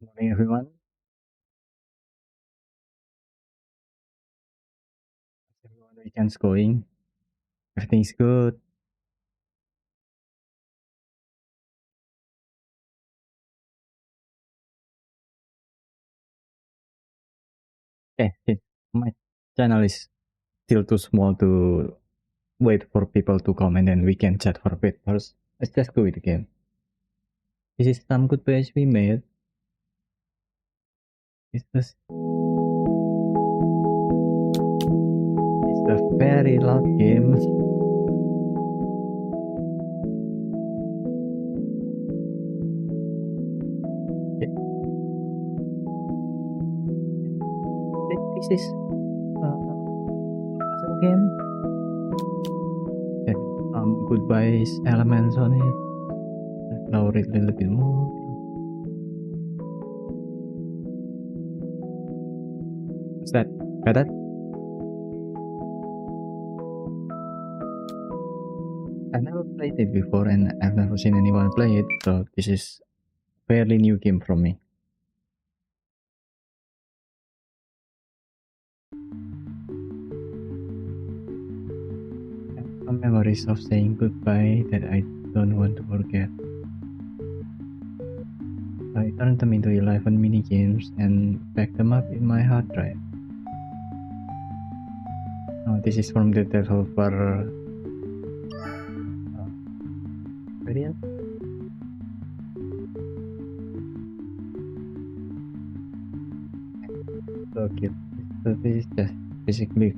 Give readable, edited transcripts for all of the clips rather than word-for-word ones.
Morning, everyone. How's everyone weekend's going? Everything's good. Okay, my channel is still too small to wait for people to comment and we can chat for a bit first. Let's just go with the game. This is some good page we made. It's a very loud game. Okay. This is a puzzle game. There's some goodbyes elements on it. Let's lower it a little bit more. What's that? Better? I've never played it before and I've never seen anyone play it, so this is a fairly new game for me. Some memories of saying goodbye that I don't want to forget. I turned them into 11 mini games and backed them up in my hard drive. This is from the developer variant. So cute. So this is just basically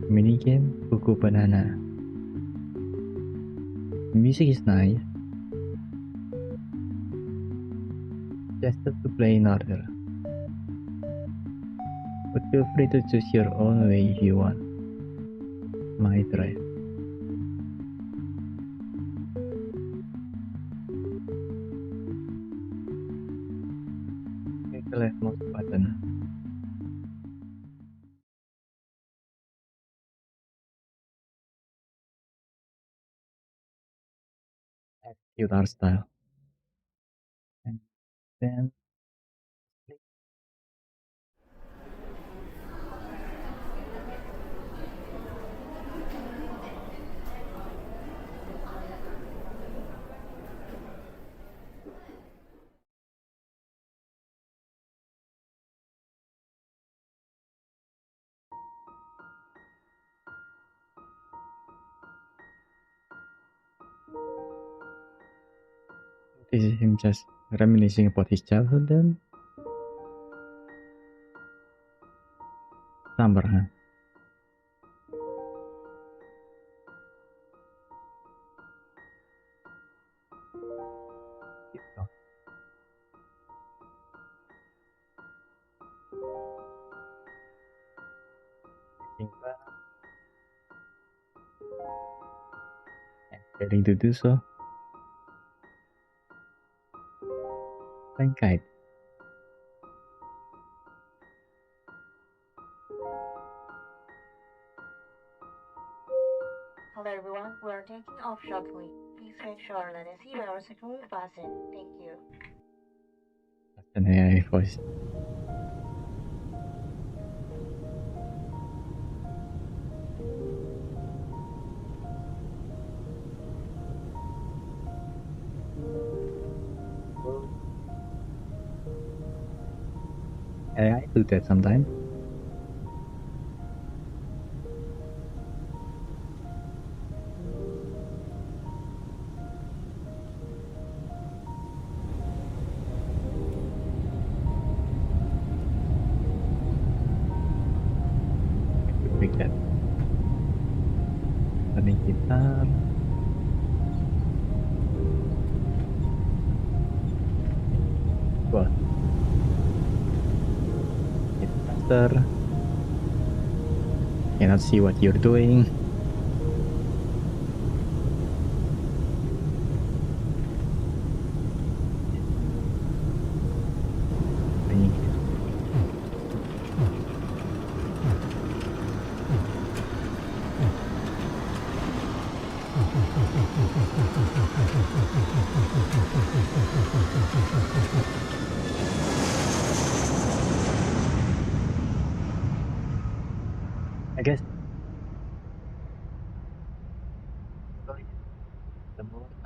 mini game Buku Banana. The music is nice. Suggested to play in order. But feel free to choose your own way if you want. My drive. Click the leftmost button. Add cute art style. And then click. This is him just reminiscing about his childhood then. Summer, huh? And failing to do so. Playing kite. Hello everyone, we are taking off shortly. Please make sure that the seatbelts are fastened. Thank you. That's an AI voice. AI do that sometimes. Pick that. Learning guitar. Wah. Hit faster. Cannot see what you're doing.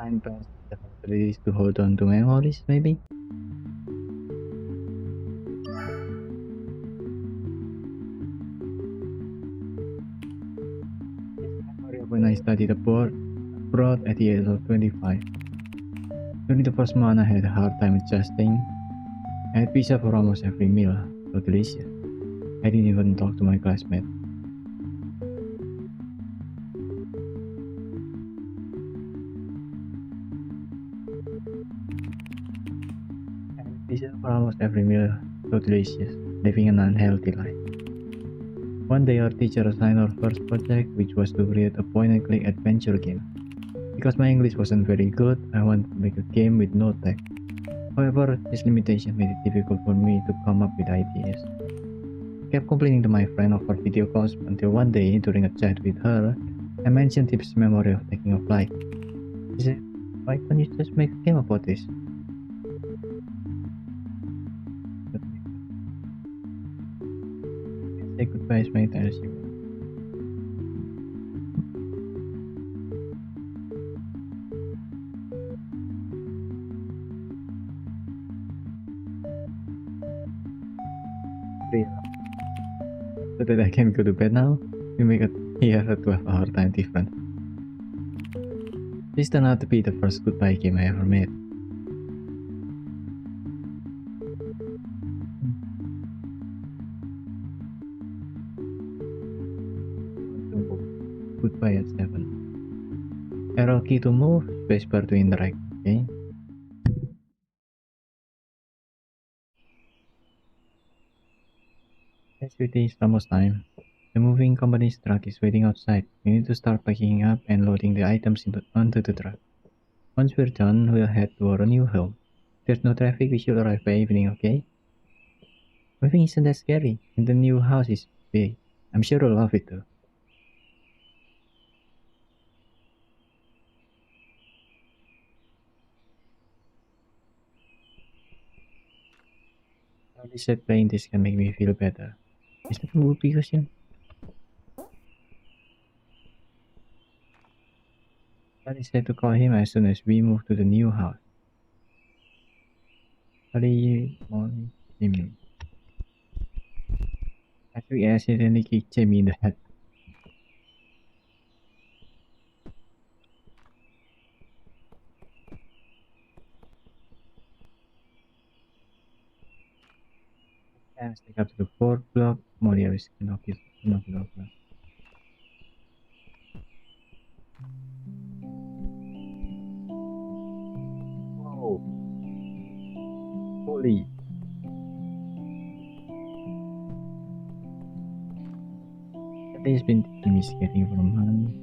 Time passed the abilities to hold on to memories, maybe? Memory of when I studied abroad at the age of 25. During the first month, I had a hard time adjusting. I had pizza for almost every meal. So delicious. I didn't even talk to my classmates. I had pizza for almost every meal. So delicious. Living an unhealthy life. One day, our teacher assigned our first project, which was to create a point-and-click adventure game. Because my English wasn't very good, I wanted to make a game with no text. However, this limitation made it difficult for me to come up with ideas. I kept complaining to my friend over video calls until one day, during a chat with her, I mentioned Tip's memory of taking a flight. She said, "Why don't you just make a game about this?" I say goodbye as many times as you want. So that I can go to bed now, we make a 12-hour time difference. This turned out to be the first goodbye game I ever made. Goodbye at 7. Arrow key to move, spacebar to interact, okay? As it is almost time. The moving company's truck is waiting outside. We need to start packing up and loading the items onto the truck. Once we're done, we'll head to our new home. If there's no traffic, we should arrive by evening, okay? Moving isn't that scary, and the new house is big. I'm sure you'll love it too. Charlie said playing this can make me feel better. Is that a movie question? Charlie said to call him as soon as we move to the new house. Charlie, morning, Jimmy. As we accidentally kicked Jamie in the head. And stick up to the fourth block. Molly is knock it over. Whoa. Holy. That has been teaching me skating for a month.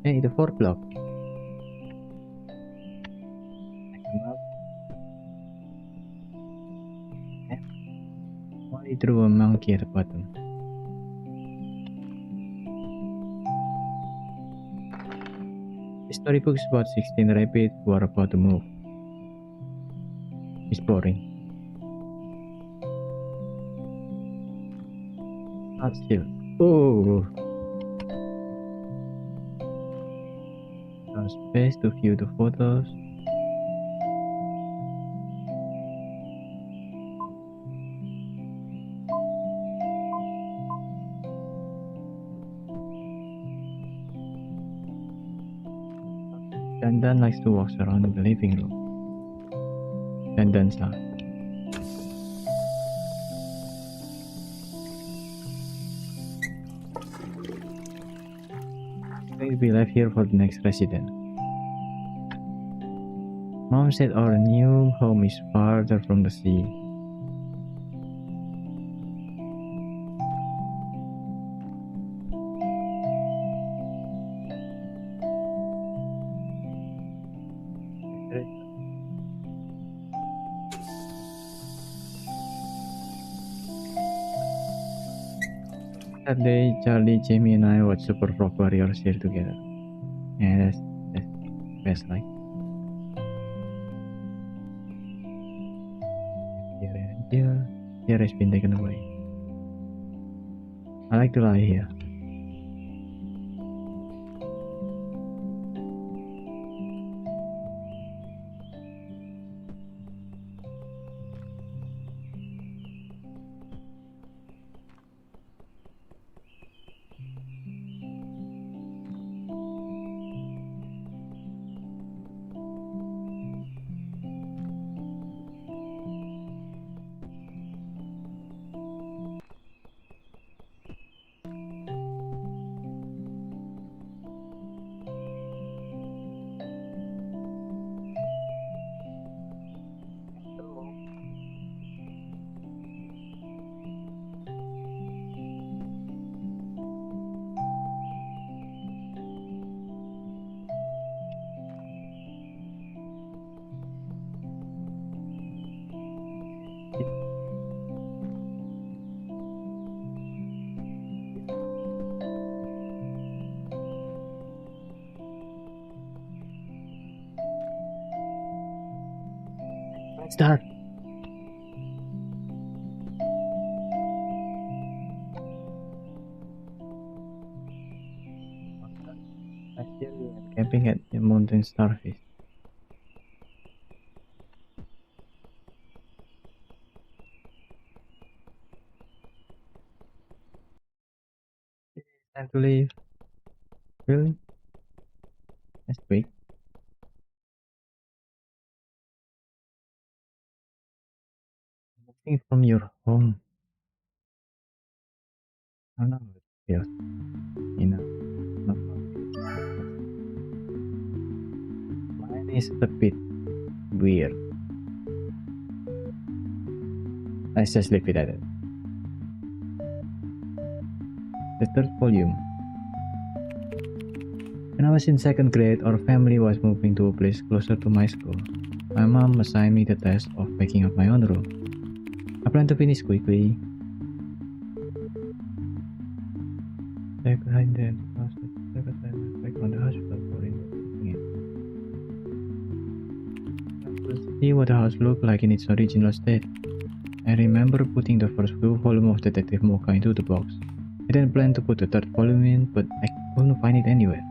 Hey, the fourth block. Check them out. Okay. Molly threw a monkey at the bottom. The storybook is about 16 rabbits who are about to move. It's boring. Not still. Oh! Some space to view the photos. Dandan likes to walk around in the living room. Dandan's laugh. We'll be left here for the next resident. Mom said our new home is farther from the sea. That day, Charlie, Jamie, and I watched Super Rock Warriors here together. Yeah, that's best, right? Here has been taken away. I like to lie here. Start! Last year we went camping at the mountain starfish. It's time to leave. Really? Next week? Moving from your home. I don't know how it feels. Not mine is a bit weird. Let's just leave it at it. The third volume. When I was in second grade, our family was moving to a place closer to my school. My mom assigned me the task of packing up my own room. I plan to finish quickly. Back behind the house, back on the hospital for investigating it. See what the house looked like in its original state. I remember putting the first few volume of Detective Mocha into the box. I didn't plan to put the third volume in, but I couldn't find it anywhere.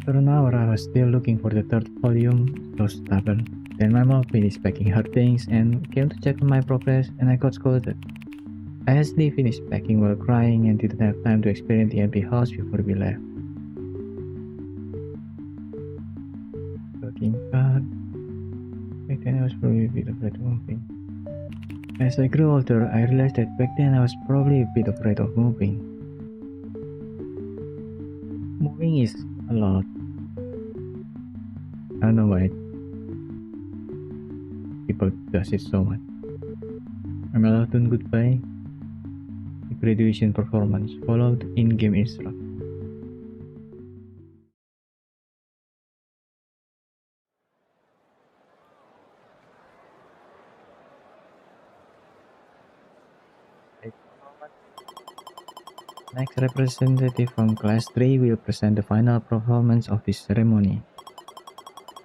After an hour, I was still looking for the third volume, so stubborn. Then my mom finished packing her things and came to check on my progress, and I got scolded. I hastily finished packing while crying and didn't have time to experience the empty house before we left. Looking back, back then I was probably a bit afraid of moving. As I grew older, I realized that back then I was probably a bit afraid of moving. Moving is a lot. I don't know why people does it so much. I'm allowed to goodbye. The graduation performance followed in-game instruction. Next representative from class 3 will present the final performance of this ceremony.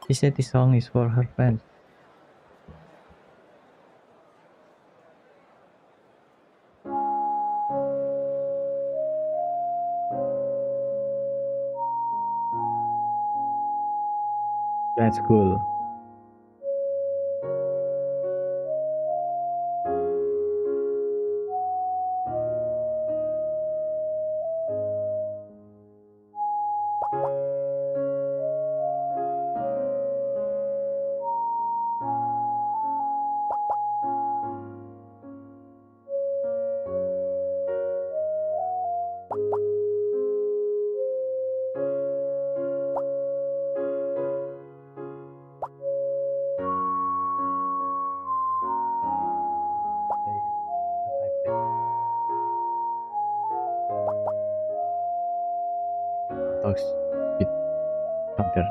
She said this song is for her fans. That's cool. Talks with Hunter.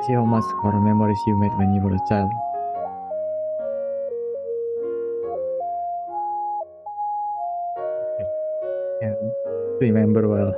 See how much horror memories you made when you were a child. Can remember well.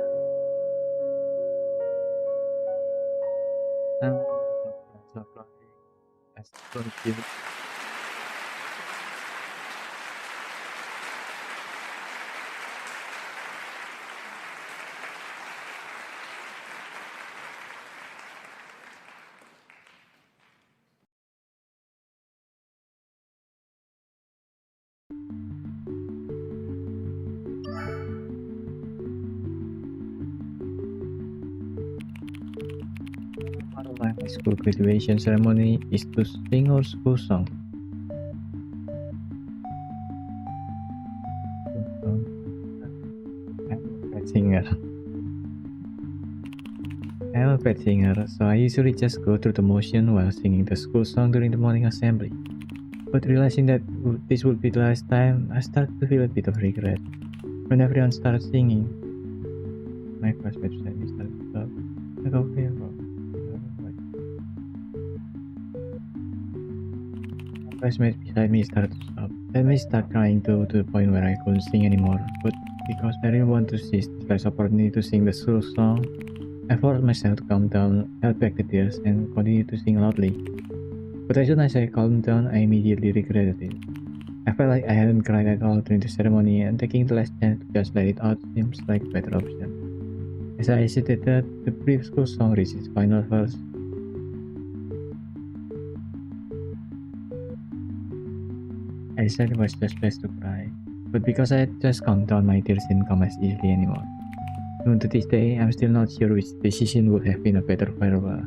Part of my high school graduation ceremony is to sing our school song. Um, I'm a bad singer. I'm a bad singer, so I usually just go through the motion while singing the school song during the morning assembly. But realizing that this would be the last time, I started to feel a bit of regret. When everyone started singing, my classmates said me started to stop. Like, okay, bro. My classmates beside me started to stop. Then me start crying to the point where I couldn't sing anymore. But because I didn't want to seize this last opportunity to sing the school song, I forced myself to calm down, held back the tears, and continued to sing loudly. But as soon as I calmed down, I immediately regretted it. I felt like I hadn't cried at all during the ceremony, and taking the last chance to just let it out seems like a better option. As I hesitated, the brief school song reached its final verse. I decided it was just best to cry, but because I had just calmed down, my tears didn't come as easily anymore. Even to this day, I'm still not sure which decision would have been a better farewell.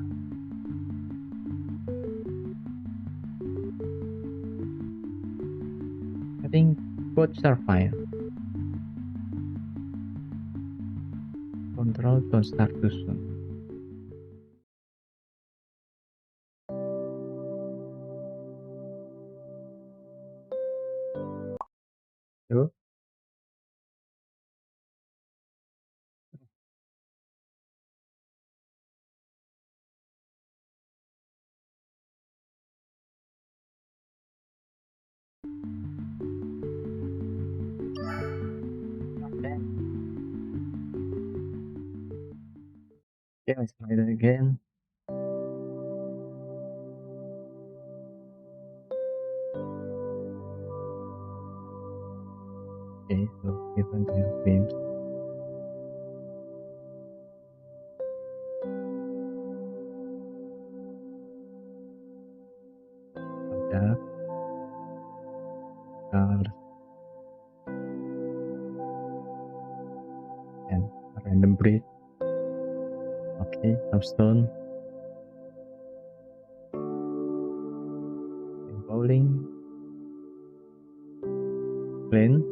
I think both are fine. Control, don't start too soon. Yo, okay. Yeah, let's try that again. Okay, so different kind of games. Dark, cars, and a random breed. Okay, Stone, and bowling, plane,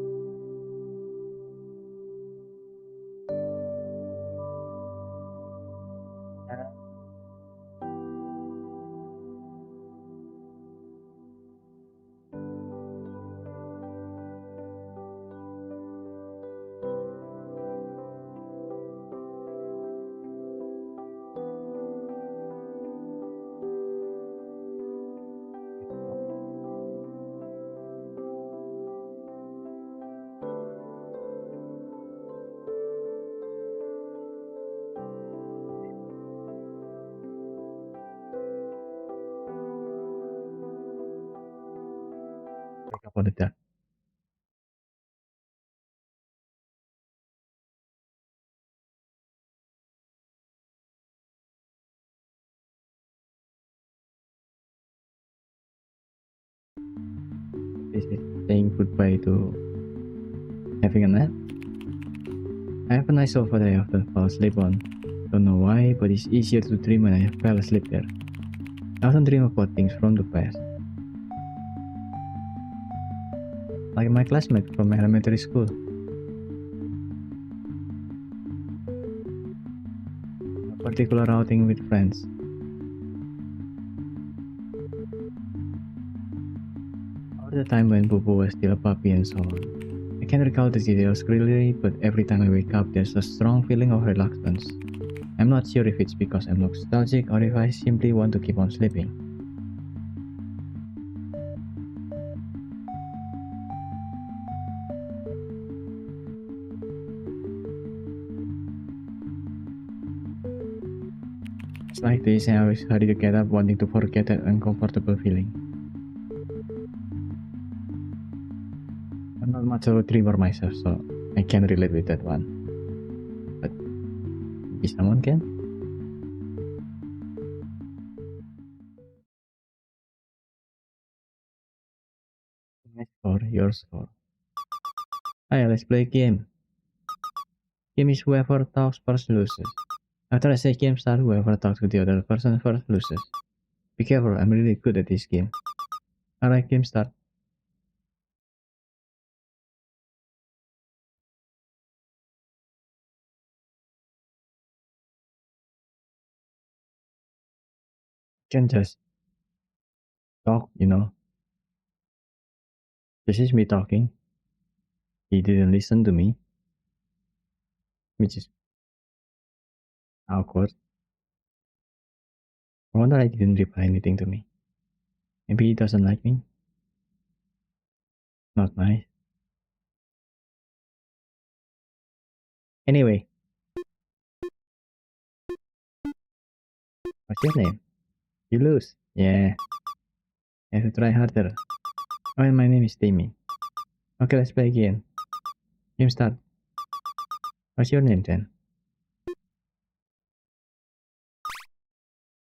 wake up on the dark. This is saying goodbye to having a nap. I have a nice sofa that I often fall asleep on. Don't know why, but it's easier to dream when I fell asleep there. I often dream about things from the past. Like my classmate from elementary school. A particular outing with friends. Or the time when Bobo was still a puppy and so on. I can't recall the details clearly, but every time I wake up there's a strong feeling of reluctance. I'm not sure if it's because I'm nostalgic or if I simply want to keep on sleeping. It's like this and I always hurry to get up wanting to forget that uncomfortable feeling. I'm not much of a dreamer myself, so I can't relate with that one. But maybe someone can? My score, your score. Hey, let's play a game. Game is whoever talks first loses. After I say game start, whoever talks to the other person first loses. Be careful, I'm really good at this game. Alright, game start. can just talk, This is me talking. He didn't listen to me, which is awkward. I wonder I didn't reply anything to me. Maybe he doesn't like me. Not nice. Anyway, what's your name? You lose. Yeah, I have to try harder. Oh, and my name is Timmy. Okay, let's play again. Game start. What's your name then?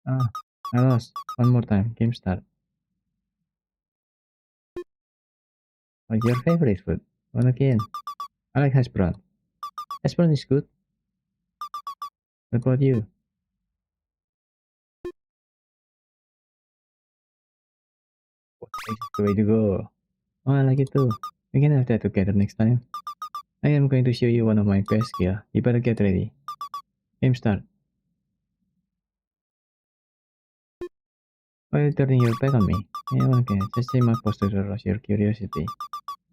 Ah, I lost. One more time. Game start. What's your favorite food? One again. I like hash brown. Hash brown is good. What about you? It's the way to go. Oh, I like it too. We can have that together next time. I am going to show you one of my best skills. You better get ready. Game start. Why are you turning your back on me? Yeah, okay. Just say my posture to arouse your curiosity.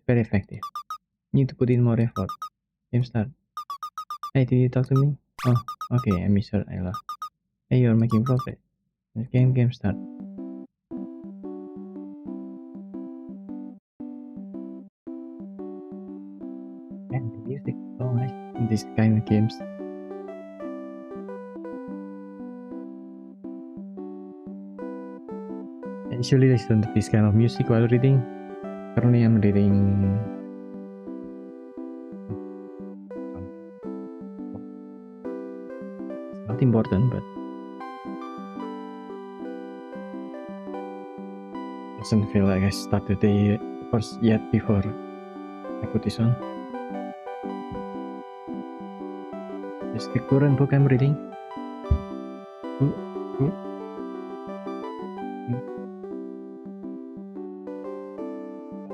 Very effective. Need to put in more effort. Game start. Hey, did you talk to me? Oh, okay. I misheard Ayla. Hey, you're making progress. Game start. Man, the music is so nice in this kind of games. I usually listen to this kind of music while reading. Currently, I'm reading. It's not important, but doesn't feel like I started the first yet before I put this on. It's the current book I'm reading.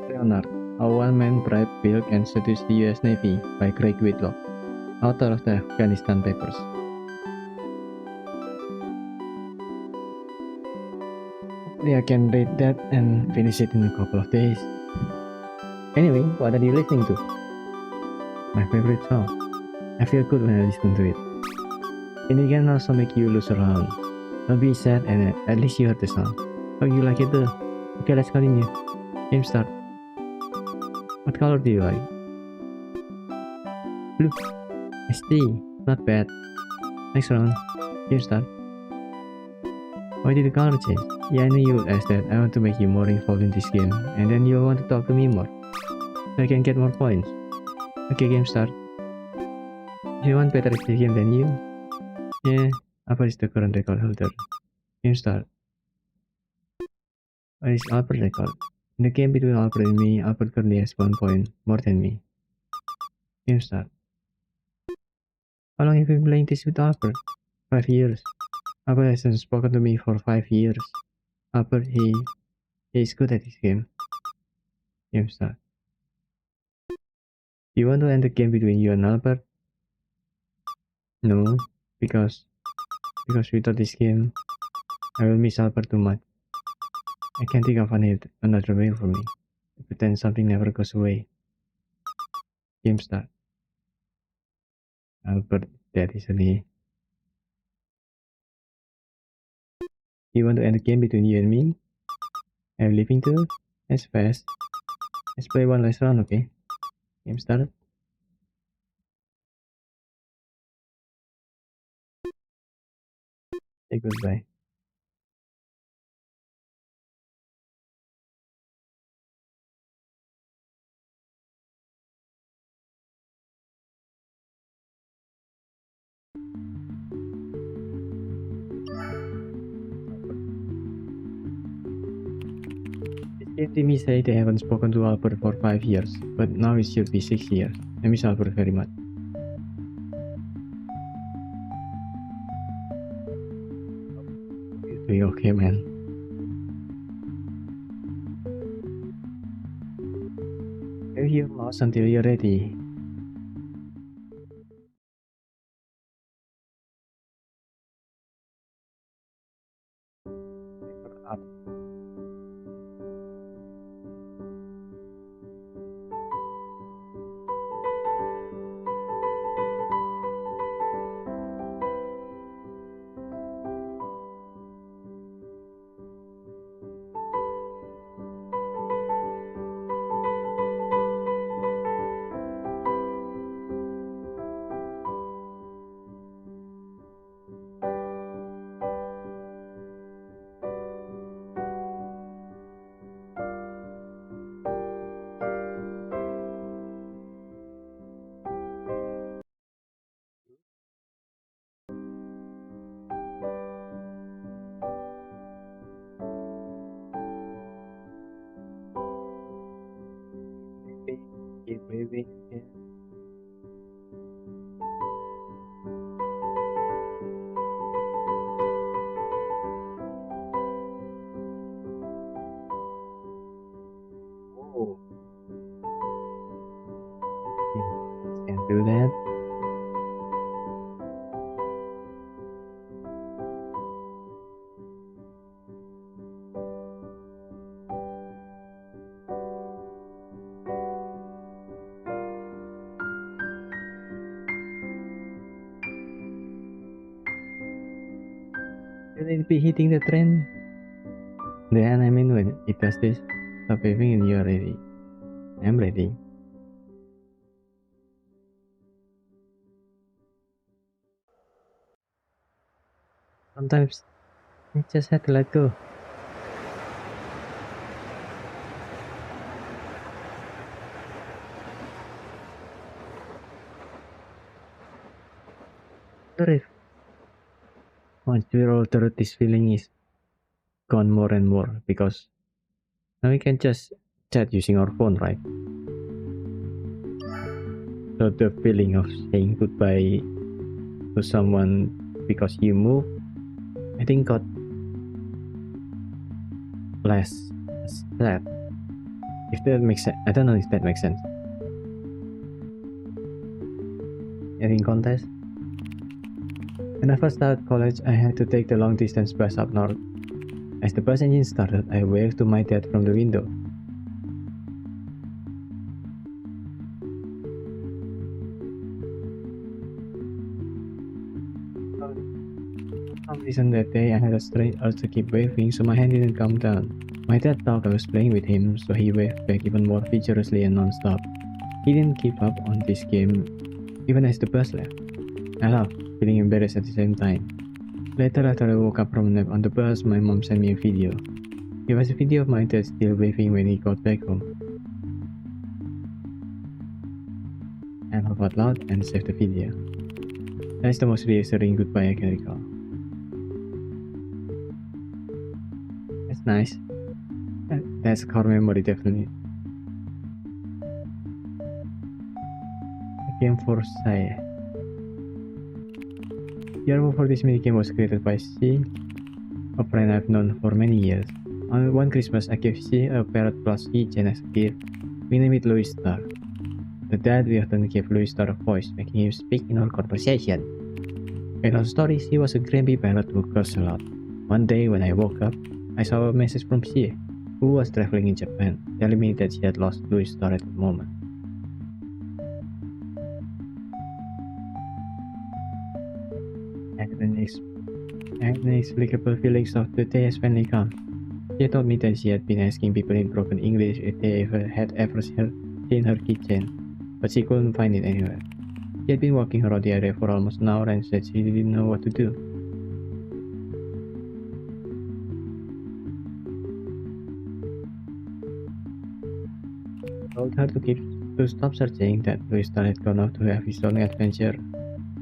Leonard, A One-Man Bribe Bill Can Seduce the U.S. Navy by Craig Whitlock, author of the Afghanistan Papers. Hopefully I can read that and finish it in a couple of days. Anyway, what are you listening to? My favorite song. I feel good when I listen to it. And it can also make you lose around. Don't be sad and at least you heard the song. Oh, you like it too? Okay, let's continue. Game start. What color do you like? Blue. SD. Not bad. Next round. Game start. Why did the color change? Yeah, I knew you would ask that. I want to make you more involved in this game. And then you'll want to talk to me more. So I can get more points. Okay, game start. You want better at this game than you? Yeah. Apa is the current record holder? Game start. What is Albert record? In the game between Albert and me, Albert currently has 1 point more than me. Game start. How long have you been playing this with Albert? 5 years. Albert hasn't spoken to me for 5 years. Albert, he is good at this game. Game start. Do you want to end the game between you and Albert? No, because without this game, I will miss Albert too much. I can't think of another way for me to pretend something never goes away. Game start. Albert, that is easily. You want to end the game between you and me? I'm leaving too? That's fast. Let's play one last round, okay? Game started. Say goodbye. This game Timmy say they haven't spoken to Albert for 5 years, but now it should be 6 years. I miss Albert very much. You're doing okay, man. Stay here lost until you're ready. Keep breathing again. Oh, can do that. You need to be hitting the trend. Then I mean when it does this, stop waving and you're ready. I'm ready. Sometimes I just had to let go. What if once we're older, this feeling is gone more and more because now we can just chat using our phone, right? So the feeling of saying goodbye to someone because you move, I think got less sad. If that makes sense, I don't know if that makes sense. In contest, when I first started college, I had to take the long distance bus up north. As the bus engine started, I waved to my dad from the window. For some reason that day, I had a strange urge to keep waving, so my hand didn't come down. My dad thought I was playing with him, so he waved back even more vigorously and non-stop. He didn't give up on this game, even as the bus left. I laughed, feeling embarrassed at the same time. Later, after I woke up from a nap on the bus, my mom sent me a video. It was a video of my dad still waving when he got back home. I laughed out loud and saved the video. That is the most reassuring goodbye I can recall. That's nice. That's a core memory, definitely. A game for Saya. The artwork for this minigame was created by C, a friend I've known for many years. On one Christmas, I gave C a parrot plus keychain as a gift. We named it Louis Star. The dad we often gave Louis Star a voice, making him speak in our conversation. In our story, she was a grumpy parrot who cursed a lot. One day when I woke up, I saw a message from C, who was traveling in Japan, telling me that she had lost Louis Star at the moment. I had an inexplicable feeling of the day has finally come. She told me that she had been asking people in broken English if they had ever seen her keychain, but she couldn't find it anywhere. She had been walking around the area for almost an hour and said she didn't know what to do. I told her to stop searching, that Louis Star had gone off to have his own adventure.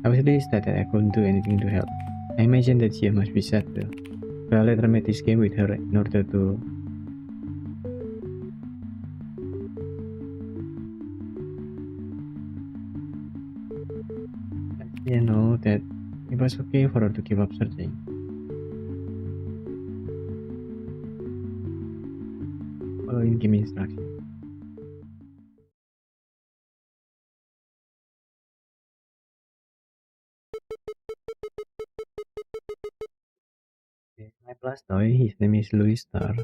I was really sad that I couldn't do anything to help. I imagined that she must be sad too. So I later made this game with her in order to let her know that it was okay for her to give up searching. Following game instructions. My Blastoise, his name is Louis Star.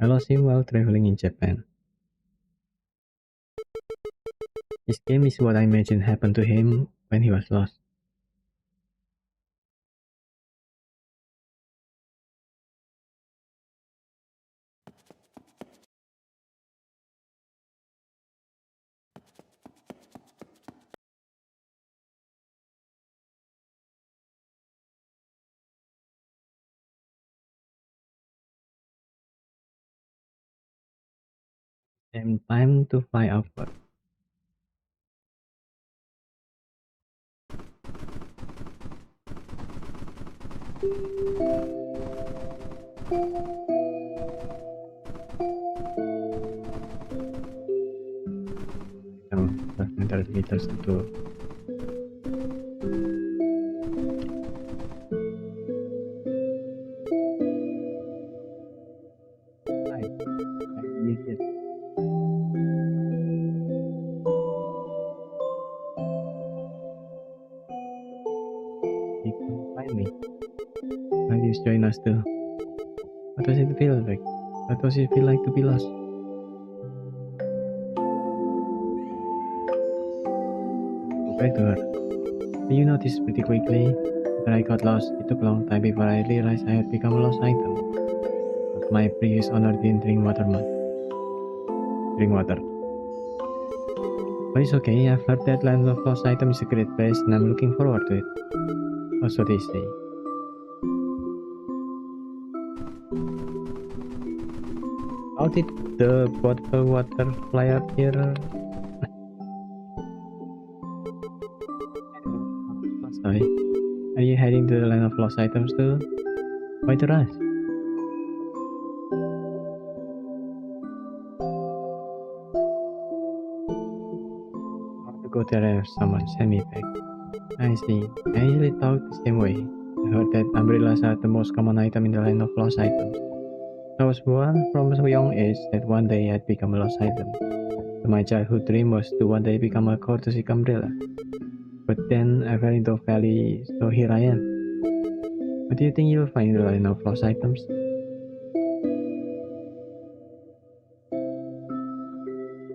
I lost him while traveling in Japan. This game is what I imagined happened to him when he was lost. And time to fly upward. So there liters to right. Yes. You can find me. Please join us too. What does it feel like? What does it feel like to be lost? Go back to her. You noticed pretty quickly that I got lost. It took a long time before I realized I had become a lost item. But my previous owner didn't drink water much. Drink water. But it's okay, I've heard that Land of Lost Items is a great place and I'm looking forward to it. That's what they say. How did the bottle water fly up here? Sorry. Are you heading to the Land of Lost Items too? Why the rush? I want to go there if someone send me back. I see. I usually talk the same way. I heard that umbrellas are the most common item in the Land of Lost Items. I was born from a young age that one day I'd become a lost item. So my childhood dream was to one day become a courtesy umbrella. But then I fell into a valley, so here I am. What do you think you'll find in the Land of Lost Items?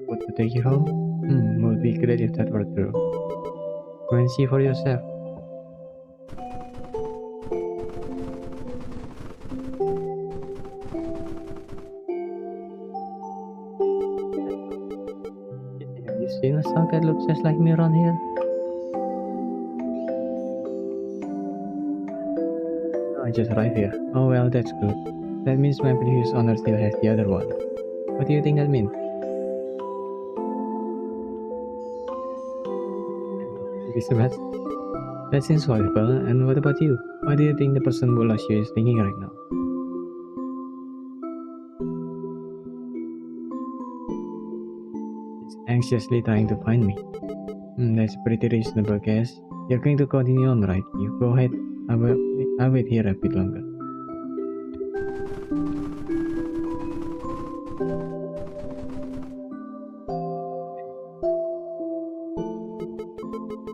What to take you home? Would be great if that were true. Go and see for yourself. Have you seen a song that looks just like me around here? No, I just arrived here. Oh well, that's good. That means my previous owner still has the other one. What do you think that means? That seems horrible. And what about you? What do you think the person who lost you is thinking right now? He's anxiously trying to find me. That's a pretty reasonable guess. You're going to continue on, right? You go ahead. I'll wait here a bit longer.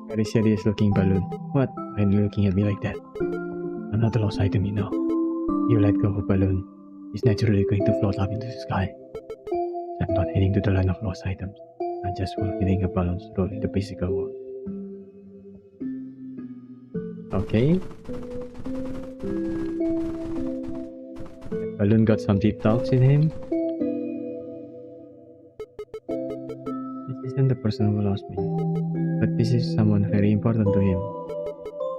Very serious looking balloon. What? Why are you looking at me like that? I'm not a lost item, you know. You let go of a balloon. It's naturally going to float up into the sky. I'm not heading to the Land of Lost Items. I'm just fulfilling a balloon's role in the physical world. Okay. That balloon got some deep thoughts in him. This isn't the person who lost me, but this is someone very important to him.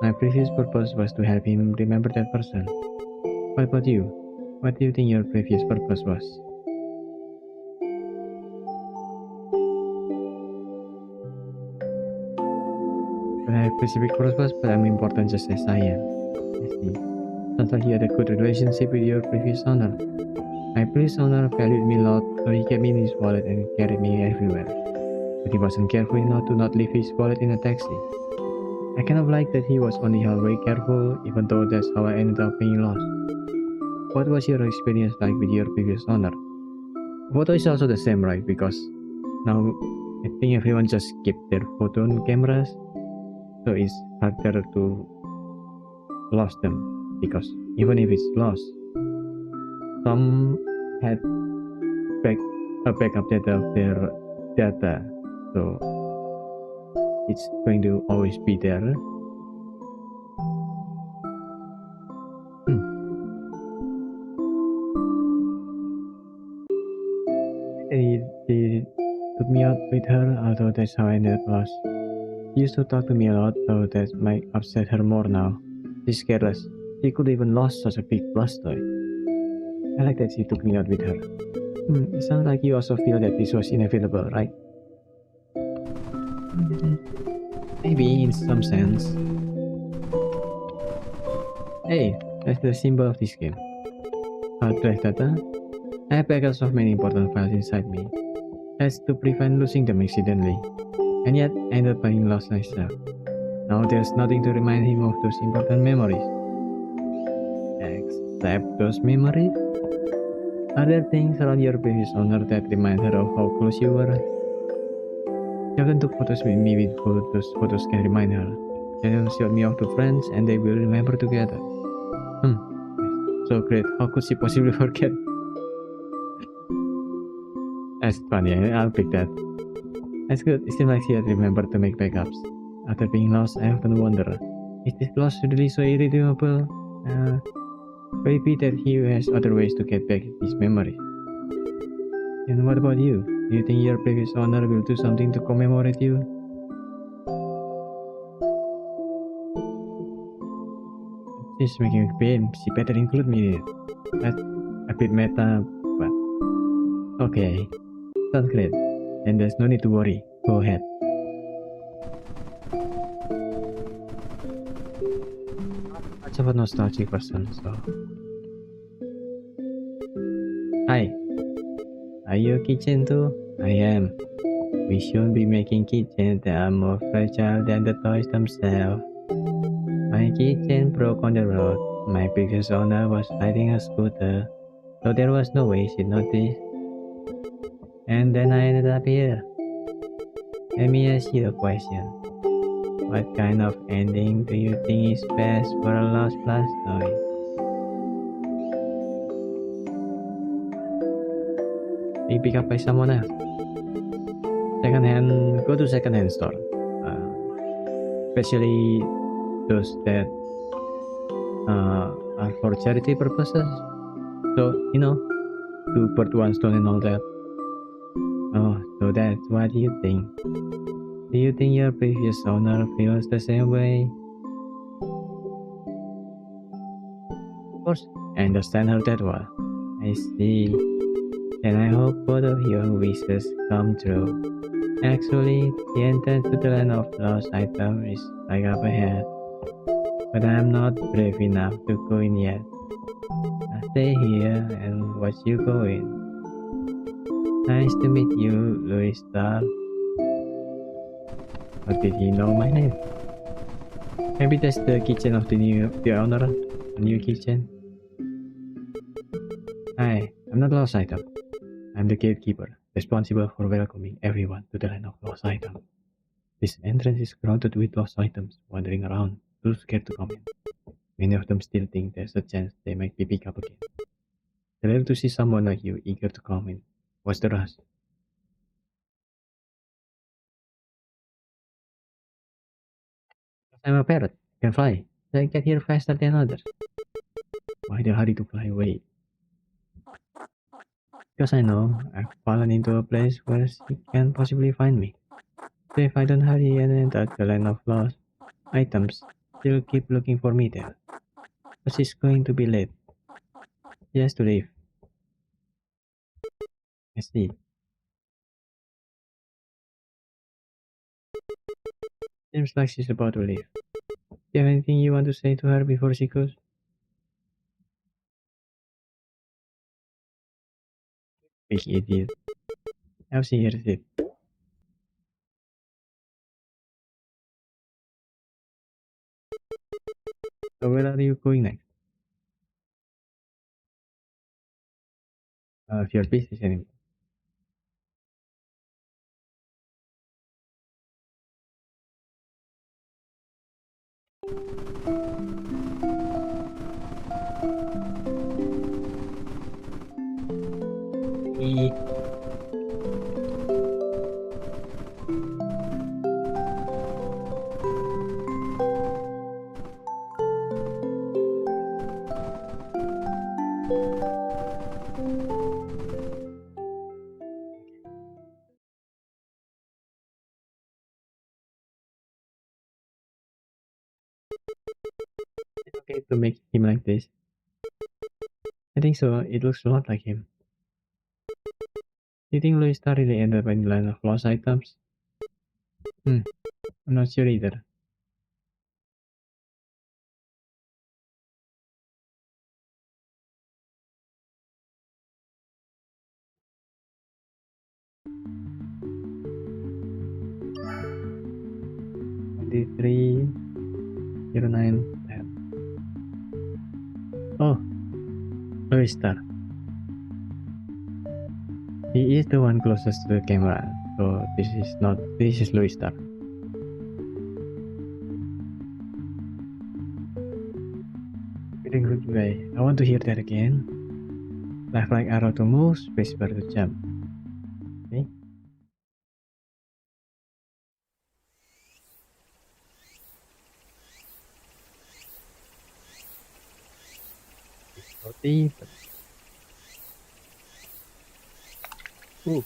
My previous purpose was to help him remember that person. What about you? What do you think your previous purpose was? I have a specific purpose, but I'm important just as I am. I see. Sounds like you had a good relationship with your previous owner. My previous owner valued me a lot, so he kept me in his wallet and carried me everywhere. But he wasn't careful enough to not leave his wallet in a taxi. I kind of like that he was on the hallway careful, even though that's how I ended up being lost. What was your experience like with your previous owner? Photo is also the same, right? Because now I think everyone just keep their photo on cameras, so it's harder to lose them. Because even if it's lost, some had a backup data of their data, so it's going to always be there. They took me out with her, although that's how I ended up lost. She used to talk to me a lot, though that might upset her more now. She's careless. She could even lost such a big Blastoise. I like that she took me out with her. It sounds like you also feel that this was inevitable, right? Maybe, in some sense. Hey, that's the symbol of this game. Hard drive data. I have backups of many important files inside me. has to prevent losing them accidentally, and yet ended up being lost myself. Now there's nothing to remind him of those important memories. Except those memories? Are there things around your previous owner that remind her of how close you were? She often took photos with me before those photos can remind her. Then showed me off to friends and they will remember together. Hmm, so great. How could she possibly forget? That's funny, I'll pick that. That's good. It seems like she had remembered to make backups. After being lost, I often wonder, is this loss really so irredeemable? Maybe that he has other ways to get back his memories. And what about you? Do you think your previous owner will do something to commemorate you? She's making a claim. She better include me in it. That's a bit meta, but okay. Sounds great. Then there's no need to worry. Go ahead. Much of a nostalgic person, so. Hi, are you a kitchen too? I am. We should be making keychains that are more fragile than the toys themselves. My keychain broke on the road. My previous owner was riding a scooter, so there was no way she'd notice. And then I ended up here. Let me ask you a question. What kind of ending do you think is best for a lost plus toy? Be picked up by someone else. Secondhand, go to secondhand store. Especially those that are for charity purposes. So, to put one stone and all that. Oh, so that's what you think. Do you think your previous owner feels the same way? Of course, I understand her that well. I see. And I hope both of your wishes come true. Actually, the entrance to the land of lost items is like up ahead, but I'm not brave enough to go in yet. I'll stay here and watch you go in. Nice to meet you, Louis Star. How did he know my name? Maybe that's the kitchen of the owner, the new kitchen. Hi, I'm not lost item. I'm the gatekeeper, responsible for welcoming everyone to the land of lost items. This entrance is crowded with lost items wandering around, too scared to come in. Many of them still think there's a chance they might be picked up again. Rare to see someone like you eager to come in. What's the rush? I'm a parrot. Can fly. So I get here faster than others. Why the hurry to fly away? Because I know I've fallen into a place where she can't possibly find me. So if I don't hurry and enter the land of lost items, she'll keep looking for me there. But she's going to be late. She has to leave. I see. Seems like she's about to leave. Do you have anything you want to say to her before she goes? Big idiot. I'll see her sit. So where are you going next? If your business anymore. E. It's okay to make him like this. I think so. It looks a lot like him. Do you think Louis Star really ended up in the line of lost items? I'm not sure either. 2309 10. Oh, Louis Star. He is the one closest to the camera, so this is Louis Star. Feeling good way. I want to hear that again. Left like arrow to move, spacebar to jump. Okay. Roti. Ooh.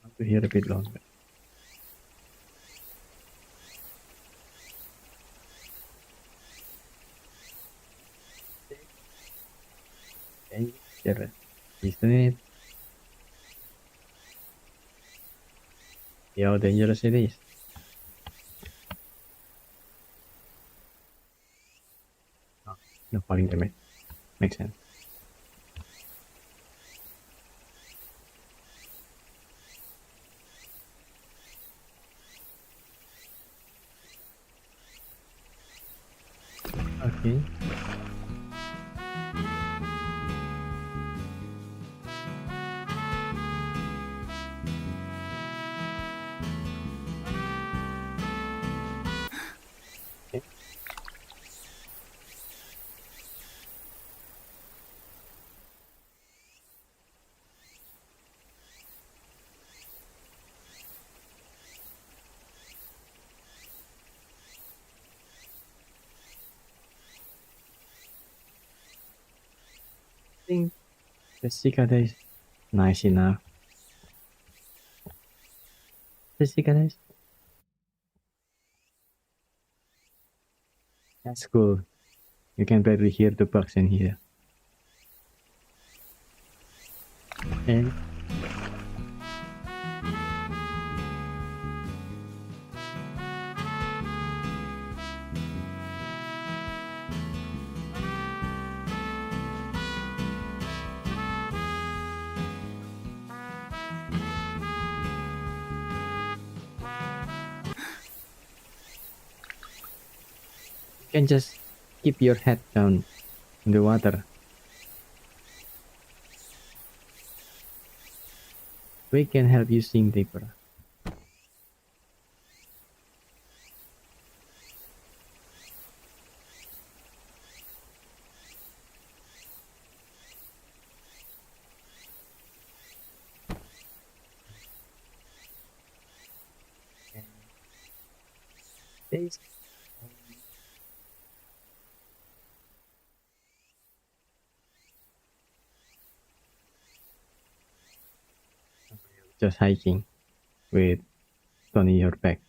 Want to hear a bit longer. Okay, here. Isn't it? See how dangerous it is. Oh, no falling damage. Makes sense. Okay. Okay. I think the cicada is nice enough. The cicada is. That's cool. You can barely hear the bugs in here. And you can just keep your head down in the water. We can help you sink deeper. This just hiking with stone in your back.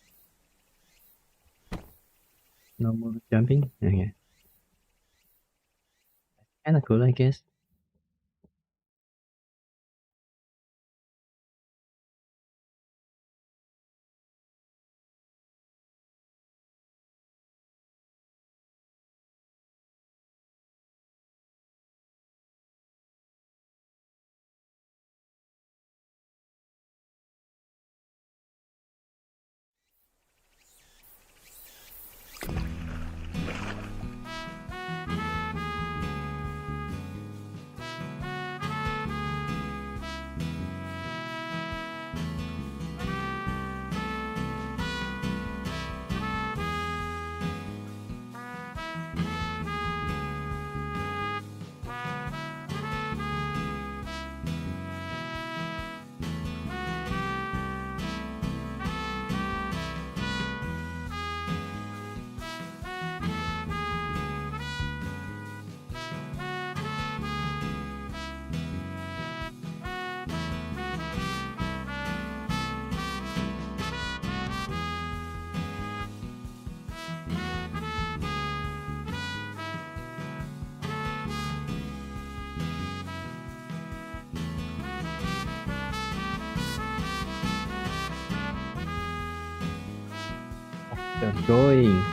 No more jumping? Okay. Kinda cool, I guess. They're going.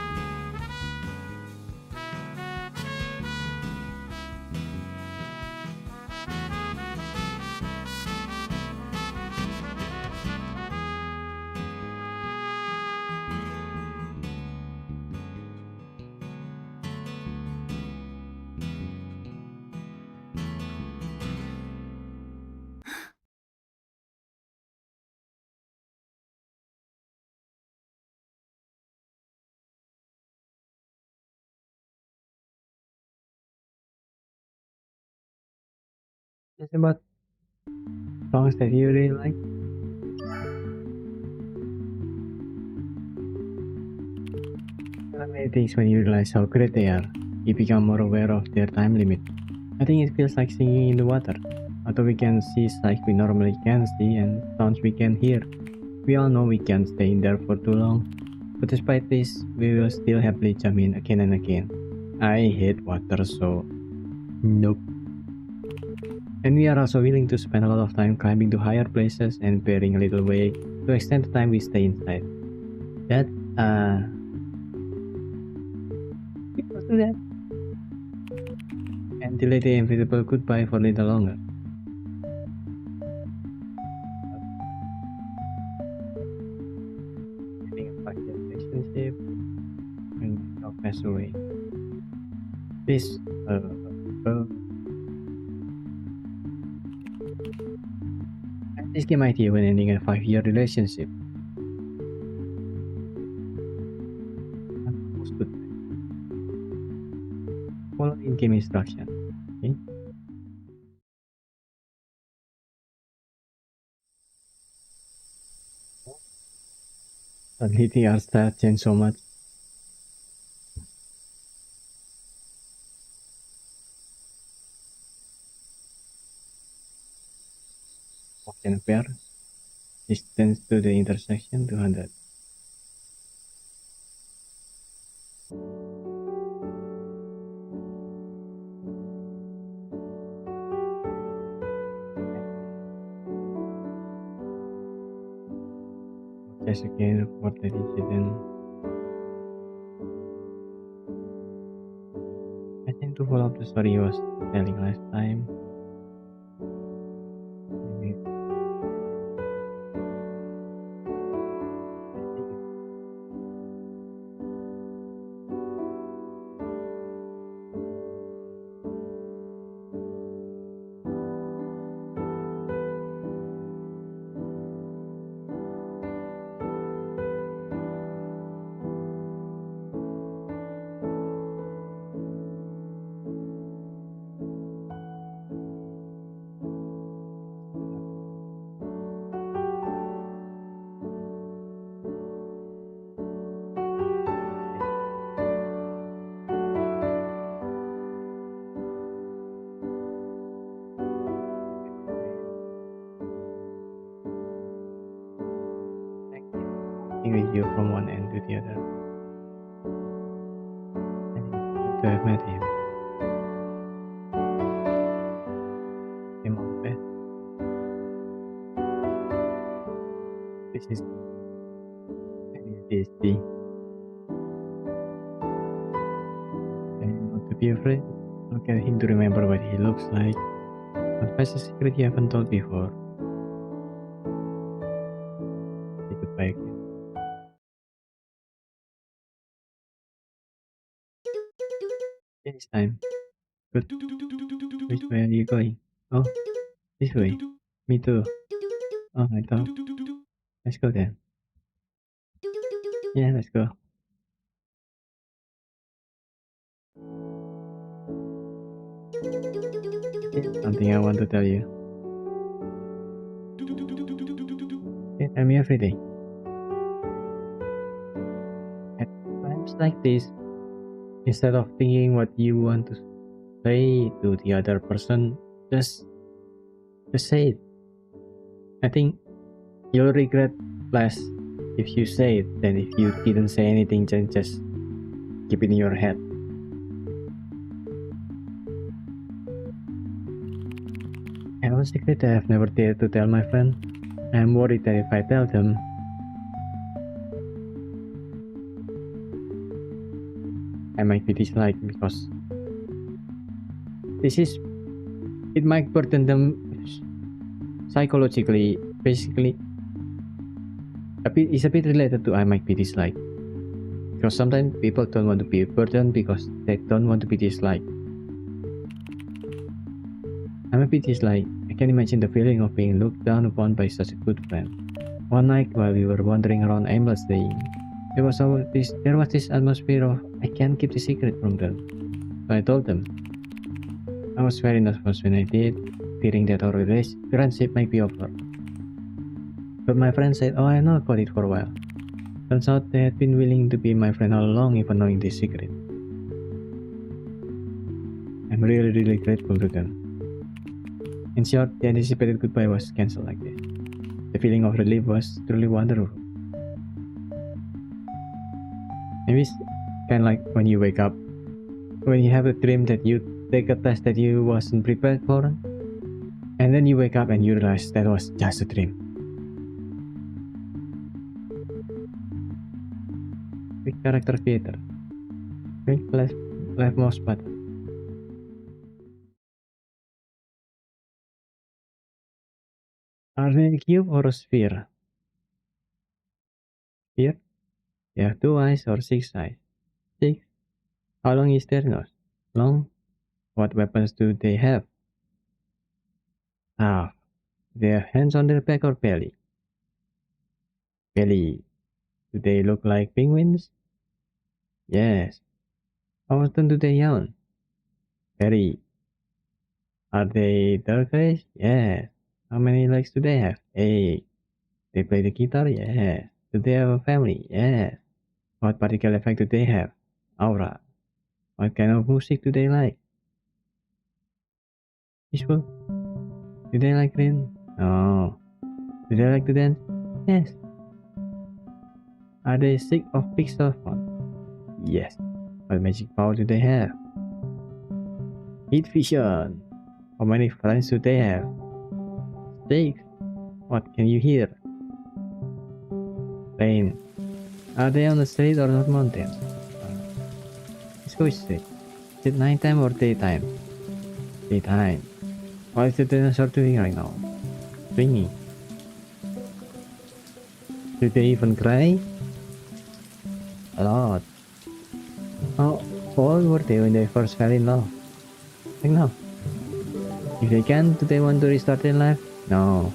It's about songs that you really like. There are many things when you realize how great they are. You become more aware of their time limit. I think it feels like singing in the water. Although we can see sights we normally can't see and sounds we can hear, we all know we can't stay in there for too long. But despite this, we will still happily jump in again and again. I hate water, so nope. And we are also willing to spend a lot of time climbing to higher places and bearing a little weight to extend the time we stay inside. That, people do that. And delay the inevitable goodbye for a little longer. Having a 5-year relationship and your pass away. This, this game idea when ending a 5-year relationship. Follow in-game instruction. Okay. Suddenly the art style changed so much. Option pair. Distance to the intersection 200. Just again for the incident. I think to follow up the story I was telling last time. With you from one end to the other. And to have met him. Him on the bed. This is PTSD. And not to be afraid. Look at him to remember what he looks like. Confess a secret you haven't told before. Say goodbye again. This time. Good. Which way are you going? Oh, this way. Me too. Oh, I thought. Let's go then. Yeah, let's go. Here's something I want to tell you. Okay, tell me everything. At times like this, instead of thinking what you want to say to the other person, just say it. I think you'll regret less if you say it than if you didn't say anything, just keep it in your head. I have a secret that I've never dared to tell my friend. I'm worried that if I tell them, I might be disliked because it might burden them psychologically, basically. It's a bit related to I might be disliked. Because sometimes people don't want to be burdened because they don't want to be disliked. I might be disliked. I can imagine the feeling of being looked down upon by such a good friend. One night while we were wandering around aimlessly, there was this atmosphere of I can't keep the secret from them. So I told them. I was very nervous when I did, fearing that our friendship might be over. But my friend said, "Oh, I know about it for a while." Turns out they had been willing to be my friend all along, even knowing this secret. I'm really grateful to them. In short, the anticipated goodbye was cancelled like this. The feeling of relief was truly wonderful. Maybe it's kind of like when you wake up, when you have a dream that you take a test that you wasn't prepared for, and then you wake up and you realize that was just a dream. Quick character creator. Quick left mouse button. Are they a cube or a sphere? Sphere? You have 2 eyes or 6 eyes? 6. How long is their nose? Long. What weapons do they have? Ah, they have hands on their back or belly? Belly. Do they look like penguins? Yes. How often do they yawn? Very. Are they dark-eyed? Yes. How many legs do they have? 8. They play the guitar? Yes. Do they have a family? Yes. What particular effect do they have? Aura. What kind of music do they like? Peaceful? Do they like rain? No. Do they like to dance? Yes. Are they sick of pixel font? Yes. What magic power do they have? Heat vision. How many friends do they have? 6. What can you hear? Rain. Are they on the street or not mountains? Let's go straight. Is it nighttime or daytime? Daytime. What is the dinosaur doing right now? Swinging. Do they even cry? A lot. How old were they when they first fell in love? Like now. If they can, do they want to restart their life? No.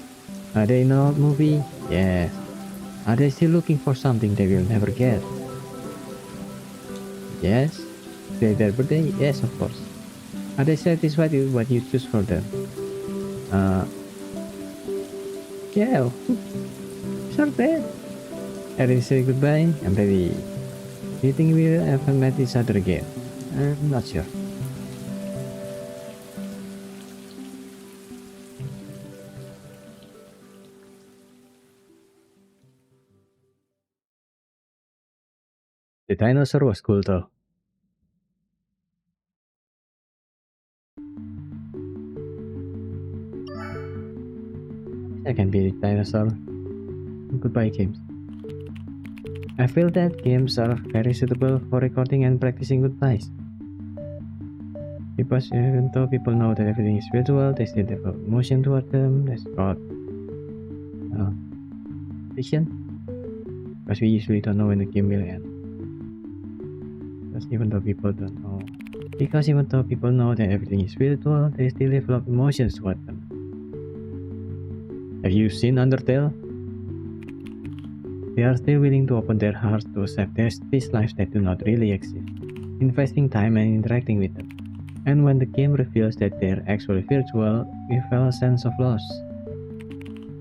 Are they in a movie? Yes. Are they still looking for something they will never get? Yes. Is it their birthday? Yes, of course. Are they satisfied with what you choose for them? Yeah. Sure, there. Are they say goodbye? I'm ready. Do you think we'll ever met each other again? I'm not sure. The dinosaur was cool though. I can be the dinosaur. Goodbye games. I feel that games are very suitable for recording and practicing goodbyes. Because even though people know that everything is virtual, they still develop emotion toward them. That's called fiction. Because we usually don't know when the game will end. Because even though people know that everything is virtual, they still develop emotions toward them. Have you seen Undertale? They are still willing to open their hearts to accept these lives that do not really exist, investing time and interacting with them. And when the game reveals that they're actually virtual, we feel a sense of loss.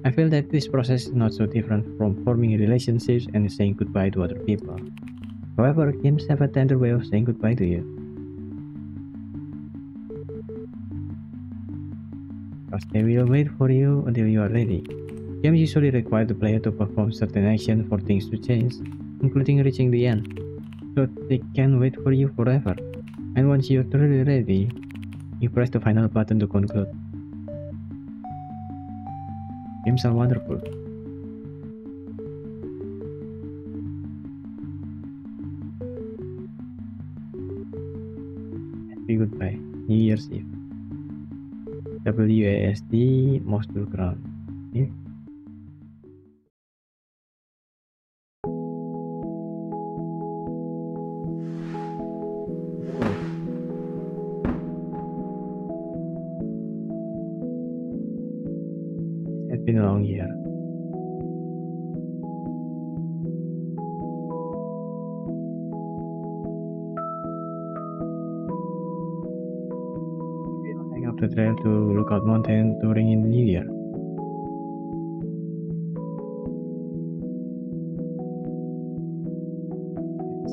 I feel that this process is not so different from forming relationships and saying goodbye to other people. However, games have a tender way of saying goodbye to you. Because they will wait for you until you are ready. Games usually require the player to perform certain actions for things to change, including reaching the end, so they can wait for you forever. And once you're truly ready, you press the final button to conclude. Games are wonderful. Happy goodbye. New Year's Eve. WASD Mostul Crown. Yeah. It has been a long year. We will hang up the trail to Lookout Mountain touring in the new year.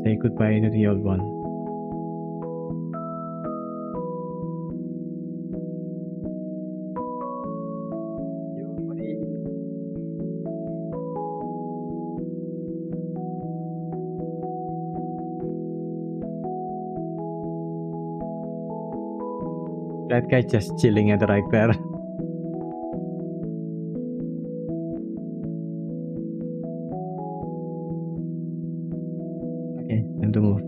Say goodbye to the old one. That guy just chilling at the right there. Okay, time to move.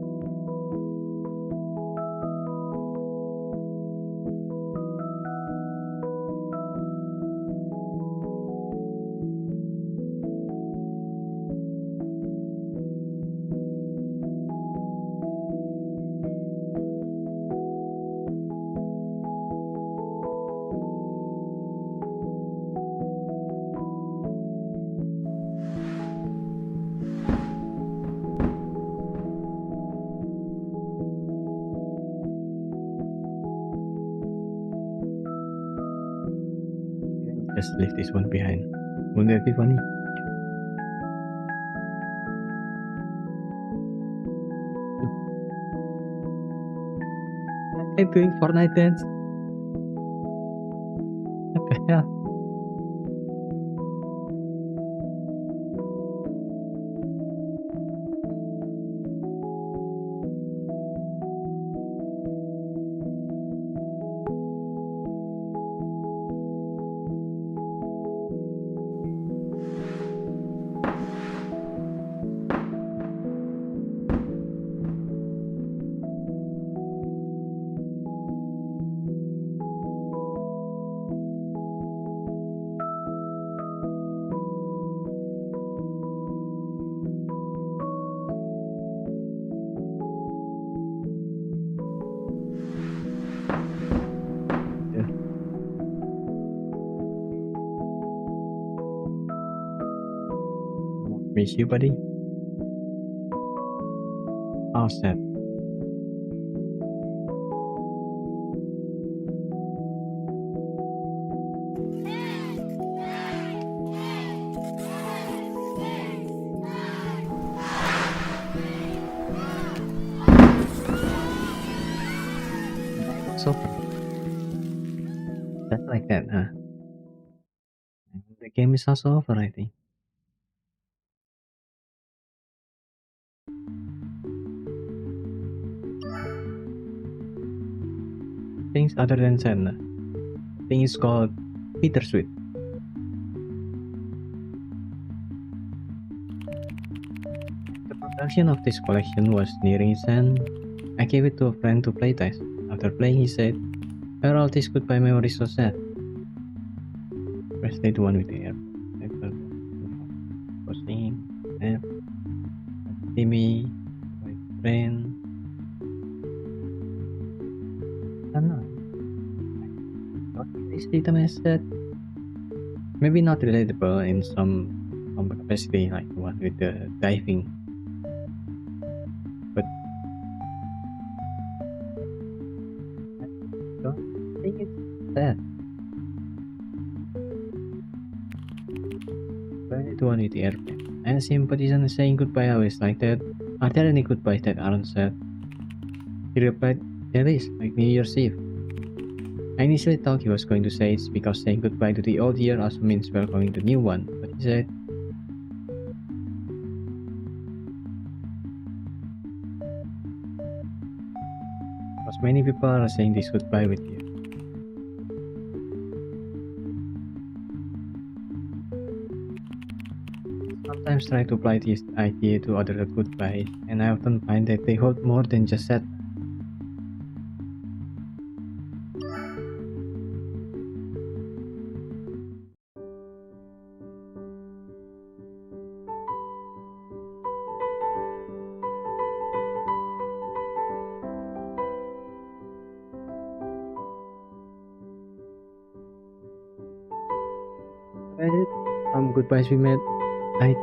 Just leave this one behind. Wouldn't that be funny? I'm doing Fortnite dance. What the hell? Miss you, buddy. All set. So just like that, huh? The game is also over, I think. Things other than Senna. Thing is called bittersweet. The production of this collection was nearing its end. I gave it to a friend to playtest. After playing, he said, "Why are all these goodbye memories so sad?" Press the one with the air. Posting, app, Timmy, my friend. I don't know. What is data message? Maybe not relatable in some capacity, like the one with the diving. But I don't think it's that. The one with the airplane. I see sympathism saying goodbye always like that. Are there any goodbyes that aren't said? He replied, "There is, like New Year's Eve." I initially thought he was going to say it's because saying goodbye to the old year also means welcoming the new one, but he said, "Because many people are saying this goodbye with you." Sometimes try to apply this idea to other goodbyes, and I often find that they hold more than just sadness. goodbyes we made, I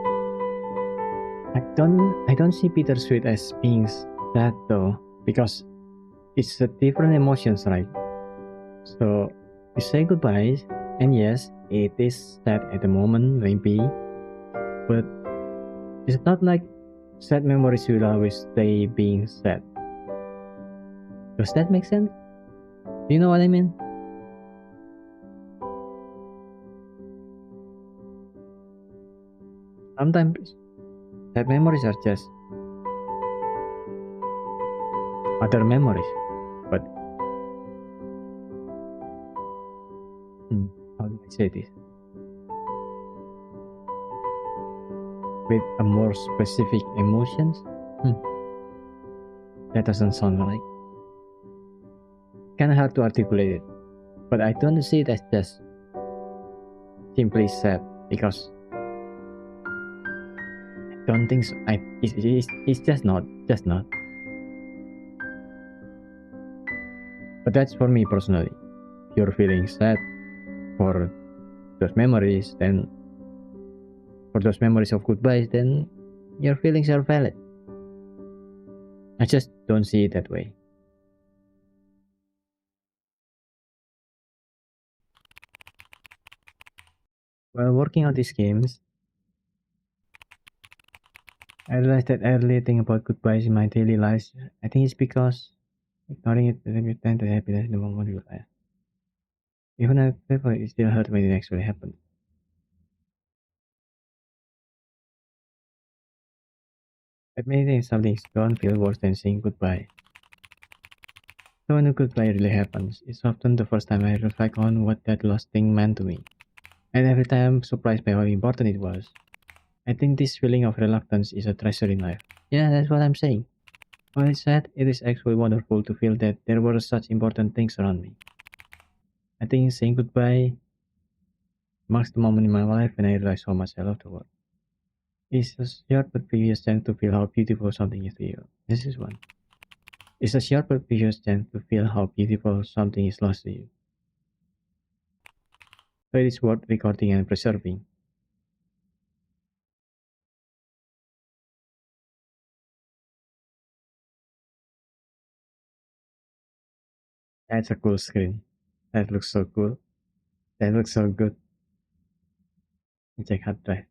don't see bittersweet as being sad though, because it's a different emotions, right? So we say goodbyes, and yes, it is sad at the moment, maybe, but it's not like sad memories will always stay being sad. Does that make sense? Do you know what I mean? Sometimes sad memories are just other memories, but how do I say this? With a more specific emotions? That doesn't sound right. Kinda hard to articulate it, but I don't see it as just simply sad, because I don't think so. It's just not. But that's for me personally. If you're feeling sad for those memories, then for those memories of goodbyes, then your feelings are valid. I just don't see it that way. While working on these games, I realized that I rarely think about goodbyes in my daily life. I think it's because ignoring it will tend to happiness in the moment you life. Even if it still hurts when it actually happens. Admitting something don't feel worse than saying goodbye. So when a goodbye really happens, it's often the first time I reflect on what that last thing meant to me. And every time I'm surprised by how important it was. I think this feeling of reluctance is a treasure in life. Yeah, that's what I'm saying. When it's sad, it is actually wonderful to feel that there were such important things around me. I think saying goodbye marks the moment in my life when I realize how much I love the world. It's a short but precious chance to feel how beautiful something is to you. This is one. It's a short but precious chance to feel how beautiful something is lost to you. So it is worth recording and preserving. That's a cool screen. That looks so cool. That looks so good. Check hard drive.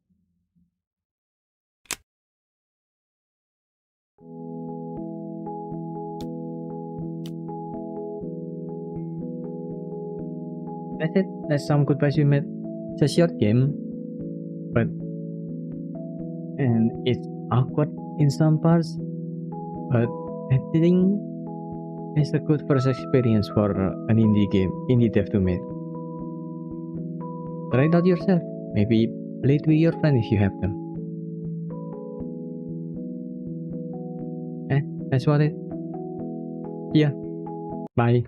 That's it. That's some goodbyes we made. It's a short game, but and it's awkward in some parts. But I think it's a good first experience for an indie dev to make. Try it out yourself. Maybe play it with your friends if you have them. That's what it. Yeah. Bye.